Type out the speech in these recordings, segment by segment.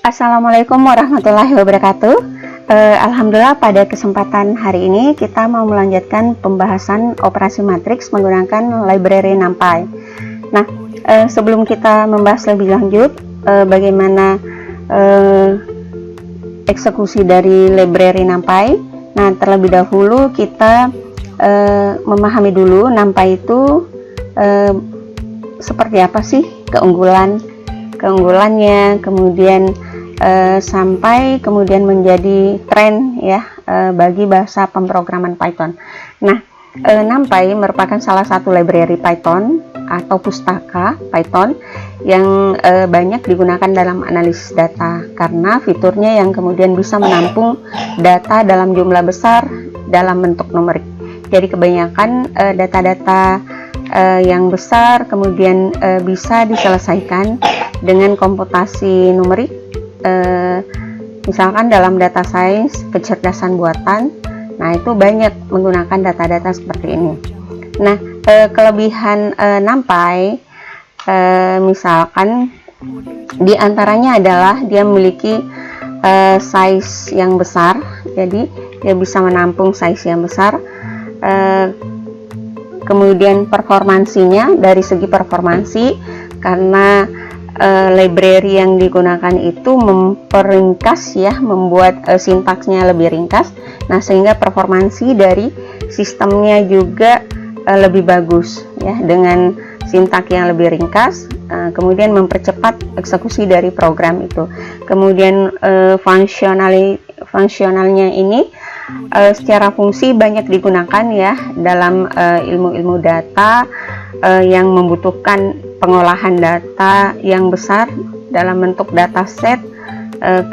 Assalamualaikum warahmatullahi wabarakatuh. Alhamdulillah pada kesempatan hari ini kita mau melanjutkan pembahasan operasi matriks menggunakan library NumPy. Nah, sebelum kita membahas lebih lanjut bagaimana eksekusi dari library NumPy, nah terlebih dahulu kita memahami dulu NumPy itu seperti apa sih keunggulannya, kemudian sampai kemudian menjadi tren ya bagi bahasa pemrograman Python. Nah, NumPy merupakan salah satu library Python atau pustaka Python yang banyak digunakan dalam analisis data karena fiturnya yang kemudian bisa menampung data dalam jumlah besar dalam bentuk numerik. Jadi kebanyakan data-data yang besar kemudian bisa diselesaikan dengan komputasi numerik. Misalkan dalam data science, kecerdasan buatan, nah itu banyak menggunakan data-data seperti ini. Nah, kelebihan NumPy misalkan diantaranya adalah dia memiliki size yang besar, jadi dia bisa menampung size yang besar. Kemudian performansinya, dari segi performansi, karena library yang digunakan itu memperingkas ya, membuat sintaksnya lebih ringkas. Nah, sehingga performansi dari sistemnya juga lebih bagus ya, dengan sintaks yang lebih ringkas, kemudian mempercepat eksekusi dari program itu. Kemudian fungsionalnya ini secara fungsi banyak digunakan ya dalam ilmu-ilmu data yang membutuhkan pengolahan data yang besar dalam bentuk dataset,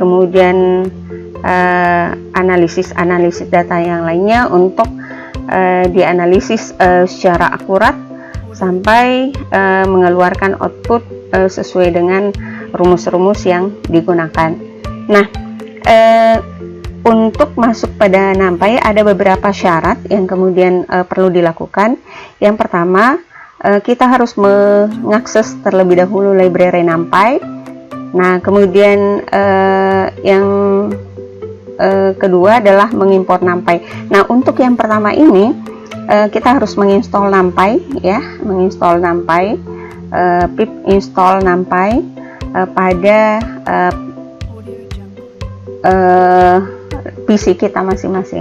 kemudian analisis data yang lainnya untuk dianalisis secara akurat sampai mengeluarkan output sesuai dengan rumus-rumus yang digunakan. Nah, untuk masuk pada NumPy ada beberapa syarat yang kemudian perlu dilakukan. Yang pertama, kita harus mengakses terlebih dahulu library NumPy. Nah, kemudian yang kedua adalah mengimpor NumPy. Nah, untuk yang pertama ini kita harus menginstall NumPy ya, menginstall NumPy, pip install NumPy pada PC kita masing-masing.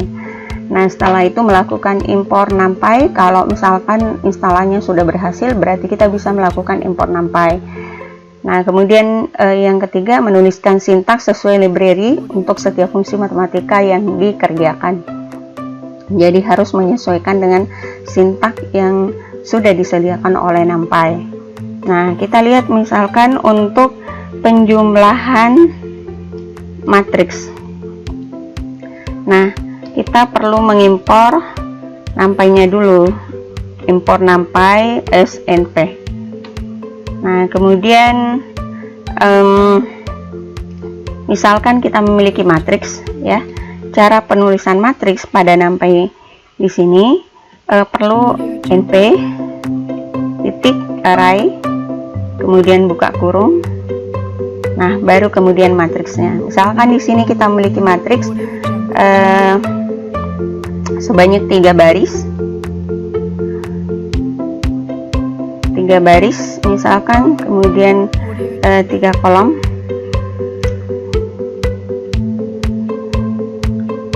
Nah, setelah itu melakukan impor NumPy. Kalau misalkan instalannya sudah berhasil, berarti kita bisa melakukan impor NumPy. Nah, kemudian yang ketiga, menuliskan sintaks sesuai library untuk setiap fungsi matematika yang dikerjakan. Jadi harus menyesuaikan dengan sintaks yang sudah disediakan oleh NumPy. Nah, kita lihat misalkan untuk penjumlahan matriks. Nah, kita perlu mengimpor NumPy-nya dulu, impor NumPy snp. Nah, kemudian misalkan kita memiliki matriks ya, cara penulisan matriks pada NumPy di sini perlu np titik array, kemudian buka kurung. Nah, baru kemudian matriksnya. Misalkan di sini kita memiliki matriks sebanyak 3 baris, misalkan, kemudian 3 kolom,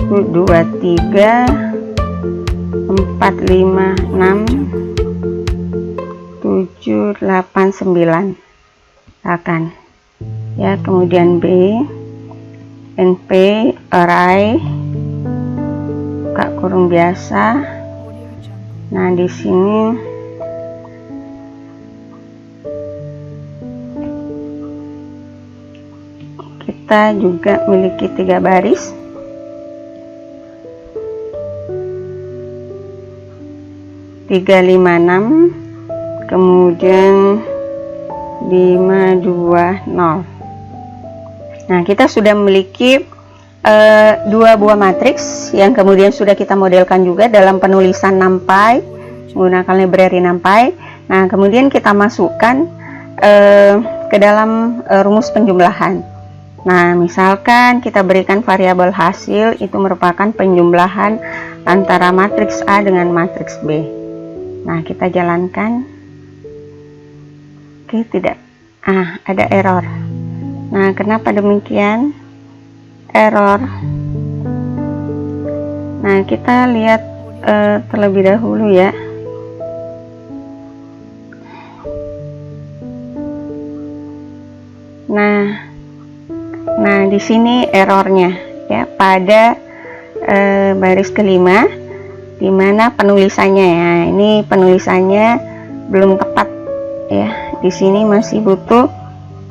2, 3, 4, 5, 6, 7, 8, 9 akan ya. Kemudian B, np array, buka kurung biasa. Nah, di sini kita juga memiliki 3 baris, tiga, 5, 6, kemudian 5, 2, 0. Nah, kita sudah memiliki 2 buah matriks yang kemudian sudah kita modelkan juga dalam penulisan NumPy menggunakan library NumPy. Nah, kemudian kita masukkan ke dalam rumus penjumlahan. Nah, misalkan kita berikan variabel hasil itu merupakan penjumlahan antara matriks A dengan matriks B. Nah, kita jalankan. Oke, tidak. Ada error. Nah, kenapa demikian? Error. Nah, kita lihat terlebih dahulu ya. Nah, di sini errornya ya pada baris kelima, di mana penulisannya ya. Ini penulisannya belum tepat ya. Di sini masih butuh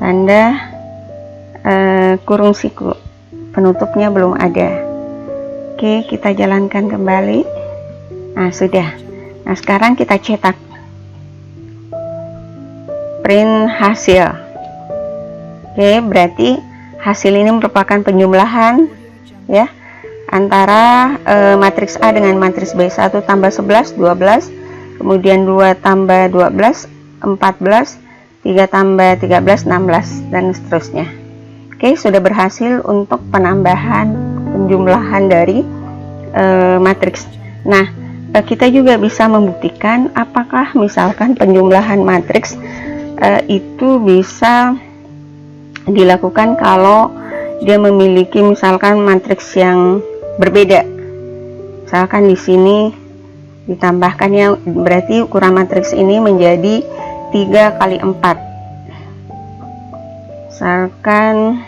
tanda kurung siku. Penutupnya belum ada. Oke, kita jalankan kembali. Nah, sudah. Nah, sekarang kita cetak. Print hasil. Oke, berarti hasil ini merupakan penjumlahan ya antara matriks A dengan matriks B. 1 tambah 11 12, kemudian 2 tambah 12 14, 3 tambah 13 16, dan seterusnya. Oke, sudah berhasil untuk penambahan penjumlahan dari matriks. Nah, kita juga bisa membuktikan apakah misalkan penjumlahan matriks itu bisa dilakukan kalau dia memiliki misalkan matriks yang berbeda. Misalkan di sini ditambahkannya, berarti ukuran matriks ini menjadi 3 kali 4. Misalkan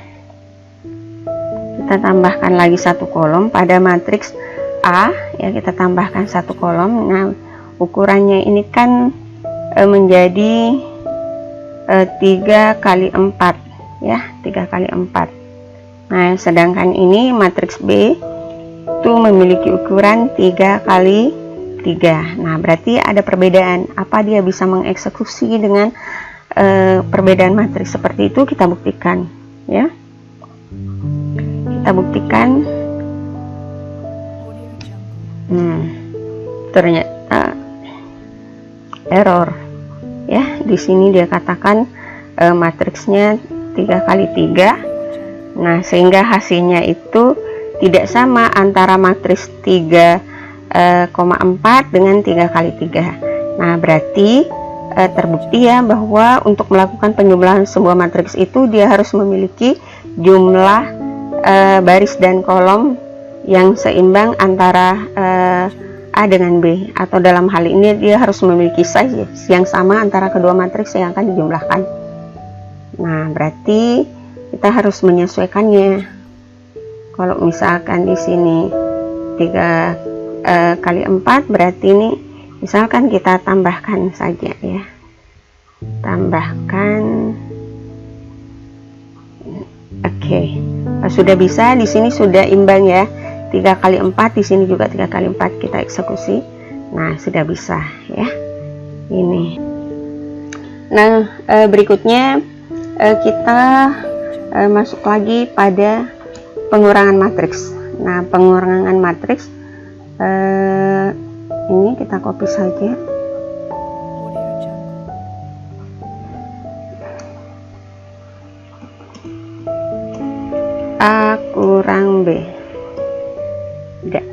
kita tambahkan lagi satu kolom pada matriks A ya, kita tambahkan satu kolom. Nah, ukurannya ini kan menjadi 3 kali 4 ya, 3 kali 4. Nah, sedangkan ini matriks B itu memiliki ukuran 3 kali 3. Nah, berarti ada perbedaan. Apa dia bisa mengeksekusi dengan perbedaan matriks seperti itu? Kita buktikan ya. Kita buktikan. Ternyata error ya. Di sini dia katakan matriksnya 3 kali 3. Nah, sehingga hasilnya itu tidak sama antara matriks 3,4 dengan 3 kali 3. Nah, berarti terbukti ya bahwa untuk melakukan penjumlahan sebuah matriks itu dia harus memiliki jumlah baris dan kolom yang seimbang antara A dengan B, atau dalam hal ini dia harus memiliki size yang sama antara kedua matriks yang akan dijumlahkan. Nah, berarti kita harus menyesuaikannya. Kalau misalkan di sini 3 kali 4, berarti ini misalkan kita tambahkan saja ya. Tambahkan. Oke. Sudah bisa, di sini sudah imbang ya. 3 kali 4, di sini juga 3 kali 4 kita eksekusi. Nah, sudah bisa ya. Ini. Nah, berikutnya kita masuk lagi pada pengurangan matriks. Nah, pengurangan matriks ini kita copy saja. A kurang B. Tidak.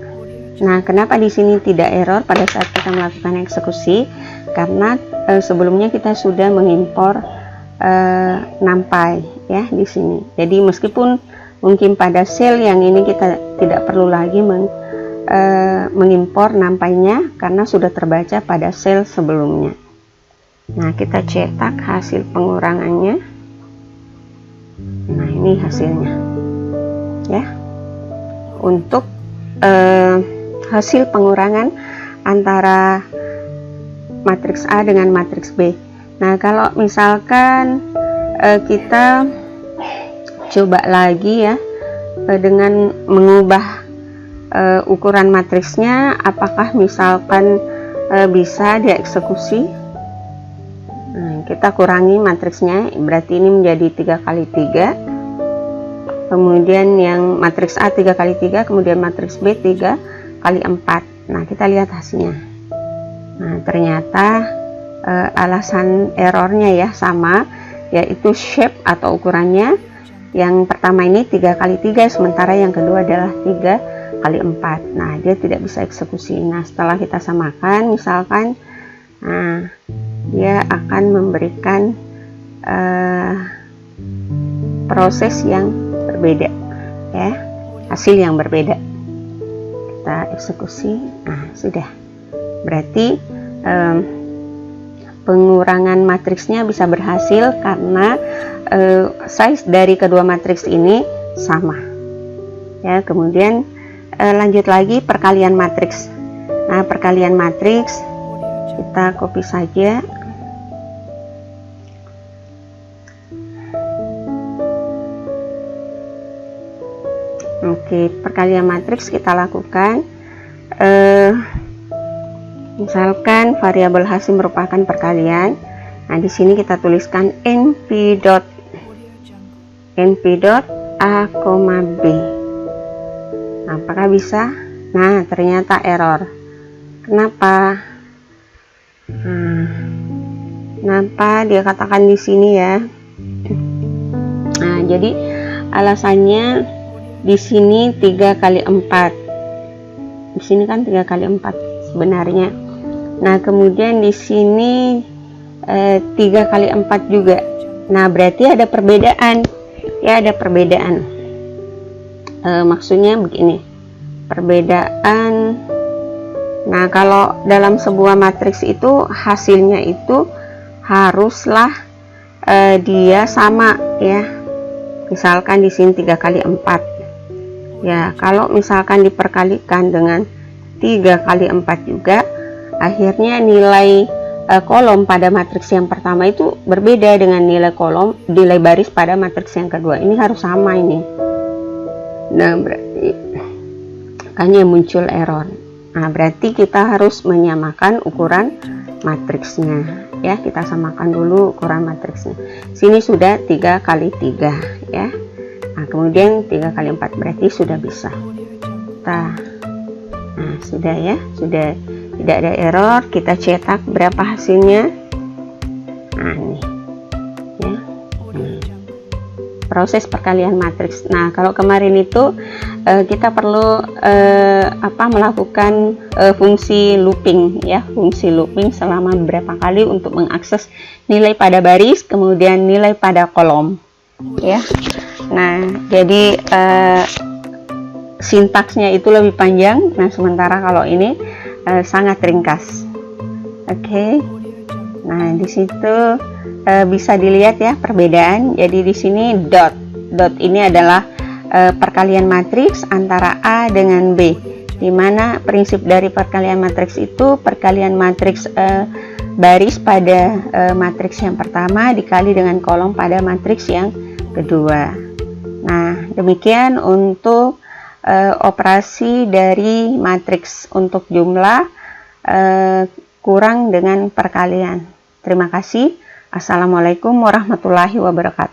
Nah, kenapa di sini tidak error pada saat kita melakukan eksekusi? Karena sebelumnya kita sudah mengimpor NumPy ya di sini. Jadi meskipun mungkin pada sel yang ini kita tidak perlu lagi mengimpor NumPy-nya karena sudah terbaca pada sel sebelumnya. Nah, kita cetak hasil pengurangannya. Nah, ini hasilnya ya, untuk hasil pengurangan antara matriks A dengan matriks B. Nah, kalau misalkan kita coba lagi ya dengan mengubah ukuran matriksnya, apakah misalkan bisa dieksekusi? Nah, kita kurangi matriksnya, berarti ini menjadi 3 kali 3. Kemudian yang matriks A 3 kali 3, kemudian matriks B 3 kali 4. Nah, kita lihat hasilnya. Nah, ternyata alasan errornya ya sama, yaitu shape atau ukurannya Yang pertama ini 3 kali 3, sementara yang kedua adalah 3 kali 4. Nah, dia tidak bisa eksekusi. Nah, setelah kita samakan, misalkan, nah, dia akan memberikan proses yang berbeda, ya, hasil yang berbeda. Kita eksekusi. Nah, sudah. Berarti pengurangan matriksnya bisa berhasil karena size dari kedua matriks ini sama, ya. Kemudian lanjut lagi perkalian matriks. Nah, perkalian matriks kita copy saja. Oke, perkalian matriks kita lakukan. Misalkan variabel hasil merupakan perkalian. Nah, di sini kita tuliskan np dot a, b. Nah, apakah bisa? Nah, ternyata error. Kenapa? Kenapa dia katakan di sini, ya? Nah, jadi alasannya di sini 3 kali 4. Di sini kan 3 kali 4 sebenarnya. Nah, kemudian di sini 3 kali 4 juga. Nah, berarti ada perbedaan. Ya, ada perbedaan. Maksudnya begini. Perbedaan. Nah, kalau dalam sebuah matriks itu hasilnya itu haruslah dia sama, ya. Misalkan di sini 3 kali 4. Ya, kalau misalkan diperkalikan dengan 3 kali 4 juga, akhirnya nilai kolom pada matriks yang pertama itu berbeda dengan nilai baris pada matriks yang kedua. Ini harus sama ini. Nah, berarti makanya muncul error. Nah, berarti kita harus menyamakan ukuran matriksnya, ya. Kita samakan dulu ukuran matriksnya. Sini sudah 3 kali 3, ya. Nah, kemudian 3 kali 4 berarti sudah bisa. Nah, sudah, ya, sudah tidak ada error. Kita cetak berapa hasilnya. Nah, ini, ya. Proses perkalian matriks. Nah, kalau kemarin itu kita perlu melakukan fungsi looping, ya, fungsi looping selama beberapa kali untuk mengakses nilai pada baris, kemudian nilai pada kolom, ya. Nah, jadi sintaksnya itu lebih panjang. Nah, sementara kalau ini sangat ringkas. Oke. Nah, di situ bisa dilihat, ya, perbedaan. Jadi di sini dot ini adalah perkalian matriks antara A dengan B, di mana prinsip dari perkalian matriks itu perkalian matriks baris pada matriks yang pertama dikali dengan kolom pada matriks yang kedua. Nah, demikian untuk operasi dari matriks untuk jumlah kurang dengan perkalian. Terima kasih. Assalamualaikum warahmatullahi wabarakatuh.